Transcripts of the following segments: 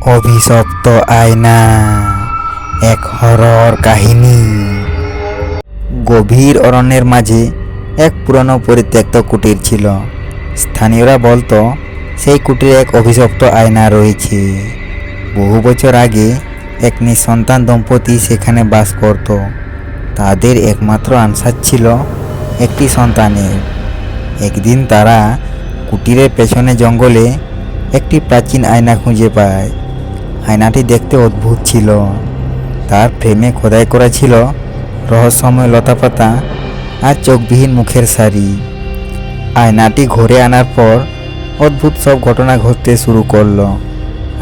অভিশপ্ত আয়না, এক হরর কাহিনী। গভীর অরণ্যের মাঝে এক পুরনো পরিত্যক্ত কুটির ছিল। স্থানীয়রা বলতো সেই কুটিরে এক অভিশপ্ত আয়না রয়েছে। বহু বছর আগে এক নিঃসন্তান দম্পতি সেখানে বাস করত। তাদের একমাত্র আশা ছিল একটি সন্তানের। একদিন তারা কুটিরের পেছনে জঙ্গলে একটি প্রাচীন আয়না খুঁজে পায়। আয়নাটি দেখতে অদ্ভুত ছিল। তার ফ্রেমে খোদাই করা ছিল রহস্যময় লতাপাতা আর চোখবিহীন মুখের সারি। আয়নাটি ঘরে আনার পর অদ্ভুত সব ঘটনা ঘটতে শুরু করলো।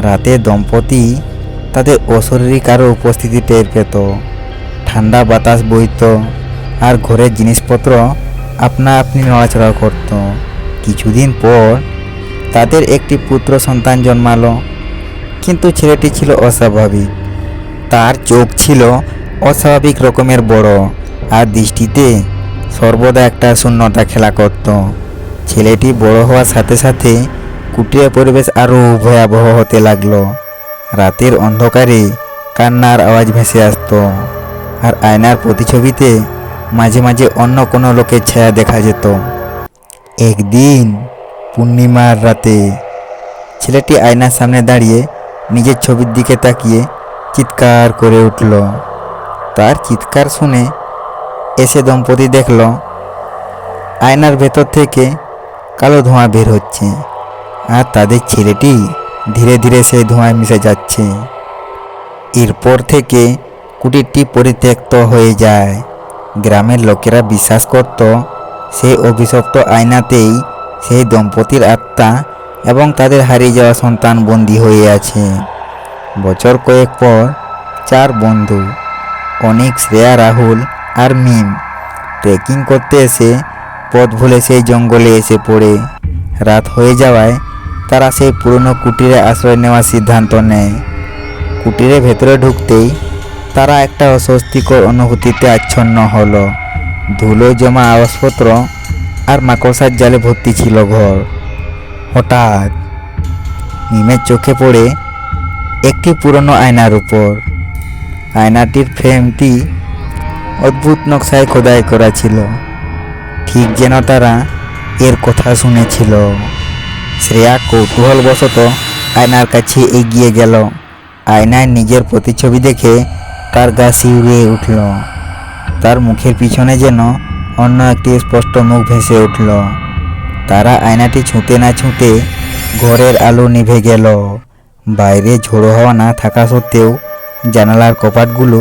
রাতে দম্পতি তাদের অশরীরী কারো উপস্থিতি টের পেত। ঠান্ডা বাতাস বইত আর ঘরের জিনিসপত্র আপনা আপনি নড়াচড়া করত। কিছুদিন পর তাদের একটি পুত্র সন্তান জন্মালো, কিন্তু ছেলেটি ছিল অস্বাভাবিক। তার চোখ ছিল অস্বাভাবিক রকমের বড় আর দৃষ্টিতে সর্বদা একটা শূন্যতা খেলা করত। ছেলেটি বড় হওয়ার সাথে সাথে কুটিরের পরিবেশ আরও ভয়াবহ হতে লাগলো। রাতের অন্ধকারে কান্নার আওয়াজ ভেসে আসতো, আর আয়নার প্রতিছবিতে মাঝে মাঝে অন্য কোনো লোকের ছায়া দেখা যেত। একদিন পূর্ণিমার রাতে ছেলেটি আয়নার সামনে দাঁড়িয়ে নিজের ছবির দিকে তাকিয়ে চিৎকার করে উঠল। তার চিৎকার শুনে এসে দম্পতি দেখল আয়নার ভেতর থেকে কালো ধোঁয়া বের হচ্ছে, আর তাদের ছেলেটি ধীরে ধীরে সেই ধোঁয়ায় মিশে যাচ্ছে। এরপর থেকে কুটিরটি পরিত্যক্ত হয়ে যায়। গ্রামের লোকেরা বিশ্বাস করত সেই অভিশপ্ত আয়নাতেই সেই দম্পতির আত্মা এবং তাদের হারিয়ে যাওয়া সন্তান বন্দী হয়ে আছে। বছর কয়েক পর 4 বন্ধু অনিক, শ্রেয়া, রাহুল আর মিম ট্রেকিং করতে এসে পথ ভুলে সেই জঙ্গলে এসে পড়ে। রাত হয়ে যাওয়ায় তারা সেই পুরনো কুটিরে আশ্রয় নেওয়ার সিদ্ধান্ত নেয়। কুটিরের ভেতরে ঢুকতেই তারা একটা অস্বস্তিকর অনুভূতিতে আচ্ছন্ন হলো। ধুলো জমা আসবাবপত্র আর মাকড়সার জালে ভর্তি ছিল ঘর। হঠাৎ মিমের চোখে পড়ে একটি পুরনো আয়নার উপর। আয়নাটির ফ্রেমটি অদ্ভুত নকশায় খোদাই করা ছিল, ঠিক যেন তারা এর কথা শুনেছিল। শ্রেয়া কৌতূহলবশত আয়নার কাছে এগিয়ে গেল। আয়নায় নিজের প্রতিচ্ছবি দেখে তার গা শিউরে উঠল। তার মুখের পিছনে যেন অন্য একটি স্পষ্ট মুখ ভেসে উঠল। তারা আয়নাটি ছুঁতে না ছুঁতে ঘরের আলো নিভে গেল। বাইরে ঝোড়ো হাওয়া না থাকা সত্ত্বেও জানালার কপাটগুলো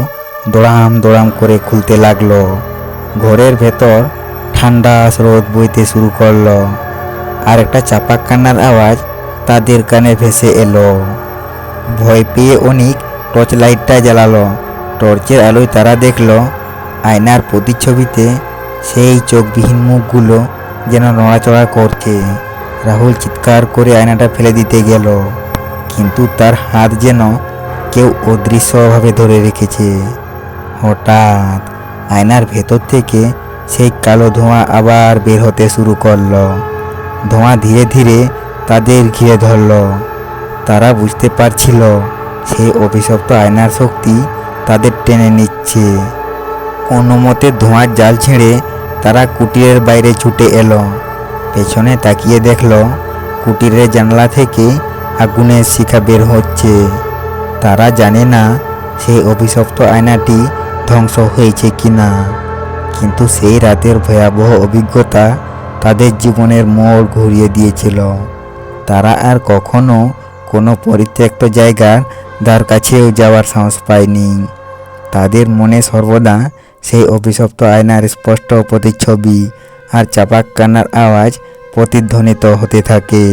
দড়াম দড়াম করে খুলতে লাগলো। ঘরের ভেতর ঠান্ডা স্রোত বইতে শুরু করলো, আর একটা চাপাক কান্নার আওয়াজ তাদের কানে ভেসে এলো। ভয় পেয়ে অনিক টর্চ লাইটটা জ্বালালো। টর্চের আলোয় তারা দেখলো আয়নার প্রতিচ্ছবিতে সেই চোখবিহীন মুখগুলো যেন নড়াচড়া করছে। রাহুল চিৎকার করে আয়নাটা ফেলে দিতে গেল, কিন্তু তার হাত যেন কেউ অদৃশ্যভাবে ধরে রেখেছে। হঠাৎ আয়নার ভেতর থেকে সেই কালো ধোঁয়া আবার বের হতে শুরু করলো। ধোঁয়া ধীরে ধীরে তাদের ঘিরে ধরল। তারা বুঝতে পারছিল সেই অভিশপ্ত আয়নার শক্তি তাদের টেনে নিচ্ছে। কোনো মতে ধোঁয়ার জাল ছেড়ে তারা কুটিরের বাইরে ছুটে এলো। পেছনে তাকিয়ে দেখল কুটিরের জানলা থেকে আগুনের শিখা বের হচ্ছে। তারা জানে না সেই অভিশপ্ত আয়নাটি ধ্বংস হয়েছে কিনা, কিন্তু সেই রাতের ভয়াবহ অভিজ্ঞতা তাদের জীবনের মোড় ঘুরিয়ে দিয়েছিল। তারা আর কখনো কোনো পরিত্যক্ত জায়গার ধার কাছেও যাওয়ার সাহস পায়নি। তাদের মনে সর্বদা সেই অভিশপ্ত আয়নার স্পষ্ট প্রতিচ্ছবি আর চাপাক কান্নার আওয়াজ প্রতিধ্বনিত হতে থাকে।